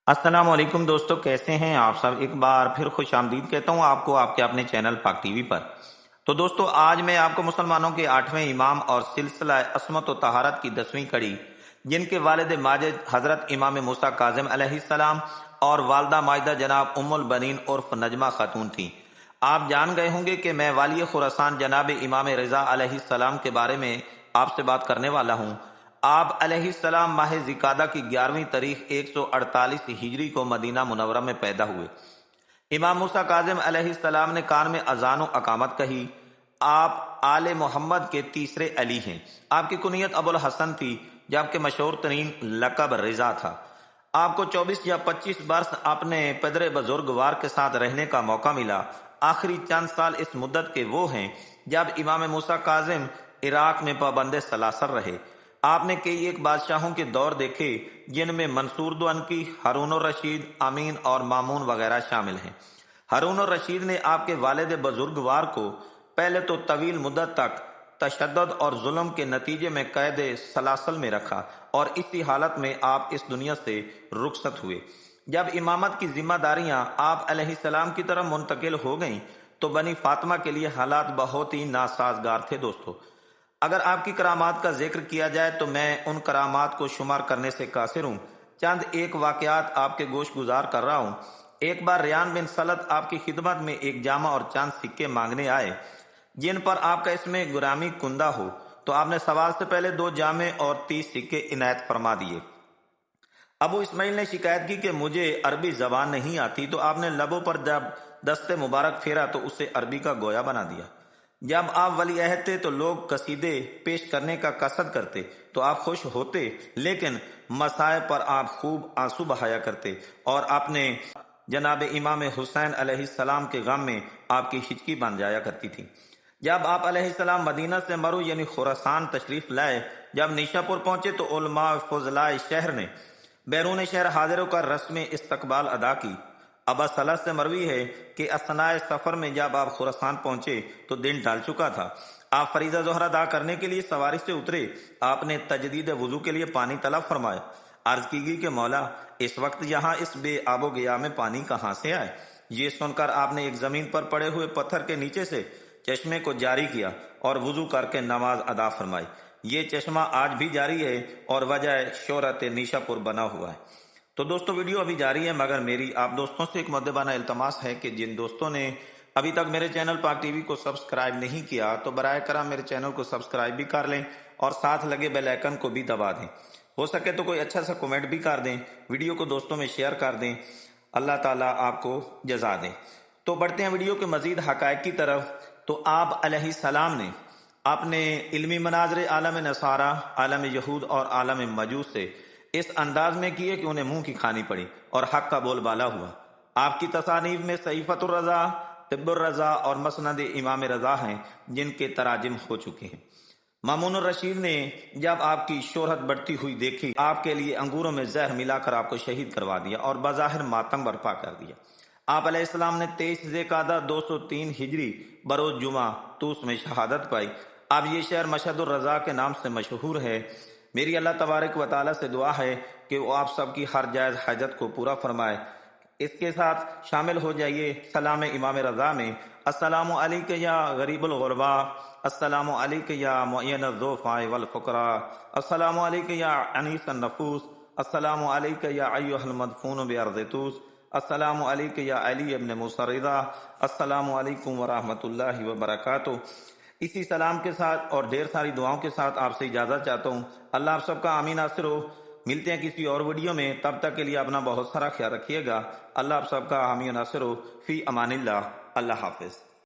السلام علیکم دوستو، کیسے ہیں آپ سب؟ ایک بار پھر خوش آمدید کہتا ہوں آپ کو آپ کے اپنے چینل پاک ٹی وی پر۔ تو دوستو، آج میں آپ کو مسلمانوں کے 8ویں امام اور سلسلہ عصمت و طہارت کی 10ویں کڑی، جن کے والد ماجد حضرت امام موسیٰ کاظم علیہ السلام اور والدہ ماجدہ جناب ام البنین عرف نجمہ خاتون تھیں۔ آپ جان گئے ہوں گے کہ میں والی خراسان جناب امام رضا علیہ السلام کے بارے میں آپ سے بات کرنے والا ہوں۔ آپ علیہ السلام ماہ ذی-القعدہ کی 11ویں تاریخ 148 ہجری کو مدینہ منورہ میں پیدا ہوئے۔ امام موسیٰ کاظم علیہ السلام نے کان میں اذان و اقامت کہی۔ آپ آل محمد کے تیسرے علی ہیں۔ آپ کی کنیت ابو الحسن تھی، جبکہ مشہور ترین لقب رضا تھا۔ آپ کو 24 یا 25 برس اپنے پدر بزرگوار کے ساتھ رہنے کا موقع ملا۔ آخری چند سال اس مدت کے وہ ہیں جب امام موسیٰ کاظم عراق میں پابند سلاسل رہے۔ آپ نے کئی ایک بادشاہوں کے دور دیکھے، جن میں منصور دوانکی، ہارون الرشید، امین اور مامون وغیرہ شامل ہیں۔ ہارون الرشید نے آپ کے والد بزرگوار کو پہلے تو طویل مدت تک تشدد اور ظلم کے نتیجے میں قید سلاسل میں رکھا، اور اسی حالت میں آپ اس دنیا سے رخصت ہوئے۔ جب امامت کی ذمہ داریاں آپ علیہ السلام کی طرف منتقل ہو گئیں تو بنی فاطمہ کے لیے حالات بہت ہی ناسازگار تھے۔ دوستو، اگر آپ کی کرامات کا ذکر کیا جائے تو میں ان کرامات کو شمار کرنے سے قاصر ہوں۔ چند ایک واقعات آپ کے گوش گزار کر رہا ہوں۔ ایک بار ریان بن سلط آپ کی خدمت میں ایک جامہ اور چند سکے مانگنے آئے، جن پر آپ کا اس میں غلامی کندہ ہو، تو آپ نے سوال سے پہلے 2 جامے اور 30 سکے عنایت فرما دیے۔ ابو اسماعیل نے شکایت کی کہ مجھے عربی زبان نہیں آتی، تو آپ نے لبوں پر جب دست مبارک پھیرا تو اسے عربی کا گویا بنا دیا۔ جب آپ ولی عہد تھے تو لوگ قصیدے پیش کرنے کا قصد کرتے تو آپ خوش ہوتے، لیکن مصائب پر آپ خوب آنسو بہایا کرتے، اور اپنے جناب امام حسین علیہ السلام کے غم میں آپ کی ہچکی بن جایا کرتی تھی۔ جب آپ علیہ السلام مدینہ سے مرو یعنی خراسان تشریف لائے، جب نیشا پور پہنچے تو علماء فضلاء شہر نے بیرون شہر حاضر ہو کر رسم استقبال ادا کی۔ ابا صلاح سے مروی ہے کہ اثناء سفر میں جب آپ خراسان پہنچے تو دن ڈال چکا تھا۔ آپ فریضہ ظہر ادا کرنے کے لیے سواری سے اترے۔ آپ نے تجدید وضو کے لیے پانی طلب فرمایا۔ عرض کی گئی کہ مولا، اس وقت یہاں اس بے آب و گیا میں پانی کہاں سے آئے؟ یہ سن کر آپ نے ایک زمین پر پڑے ہوئے پتھر کے نیچے سے چشمے کو جاری کیا اور وضو کر کے نماز ادا فرمائی۔ یہ چشمہ آج بھی جاری ہے اور وجہ شہرت نیشا پور بنا ہوا ہے۔ تو دوستو، ویڈیو ابھی جاری ہے، مگر میری آپ دوستوں سے ایک مؤدبانہ التماس ہے کہ جن دوستوں نے ابھی تک میرے چینل پاک ٹی وی کو سبسکرائب نہیں کیا تو براہ کرم میرے چینل کو سبسکرائب بھی کر لیں اور ساتھ لگے بیل آئیکن کو بھی دبا دیں۔ ہو سکے تو کوئی اچھا سا کمنٹ بھی کر دیں، ویڈیو کو دوستوں میں شیئر کر دیں۔ اللہ تعالیٰ آپ کو جزا دیں۔ تو بڑھتے ہیں ویڈیو کے مزید حقائق کی طرف۔ تو آپ علیہ السلام نے اپنے علمی مناظر عالم نصارہ، عالم یہود اور عالم مجوس سے اس انداز میں کیے کہ انہیں منہ کی کھانی پڑی اور حق کا بول بالا ہوا۔ آپ کی تصانیف میں صحیفۃ الرضا، طب الرضا اور مسند امام رضا ہیں، جن کے تراجم ہو چکے ہیں۔ مامون الرشید نے جب آپ کی شہرت بڑھتی ہوئی دیکھی، آپ کے لیے انگوروں میں زہر ملا کر آپ کو شہید کروا دیا اور بظاہر ماتم برپا کر دیا۔ آپ علیہ السلام نے 23 ذی-القعدہ 203 ہجری بروز جمعہ طوس میں شہادت پائی۔ اب یہ شہر مشہد الرضا کے نام سے مشہور ہے۔ میری اللہ تبارک و تعالیٰ سے دعا ہے کہ وہ آپ سب کی ہر جائز حاجت کو پورا فرمائے۔ اس کے ساتھ شامل ہو جائیے سلام امام رضا میں۔ السلام علیک یا غریب الغرباء، السلام علیک یا معین الضعفاء والفقراء، السلام علیک یا انیس النفوس، السلام علیک یا ایھا المدفون بارض طوس، السلام علیک یا علی ابن موسیٰ رضا، السلام علیکم ورحمۃ اللہ وبرکاتہ۔ اسی سلام کے ساتھ اور ڈھیر ساری دعاؤں کے ساتھ آپ سے اجازت چاہتا ہوں۔ اللہ آپ سب کا آمین ناصر ہو۔ ملتے ہیں کسی اور ویڈیو میں، تب تک کے لیے اپنا بہت سارا خیال رکھیے گا۔ اللہ آپ سب کا حامی و ناصر ہو۔ فی امان اللہ۔ اللہ حافظ۔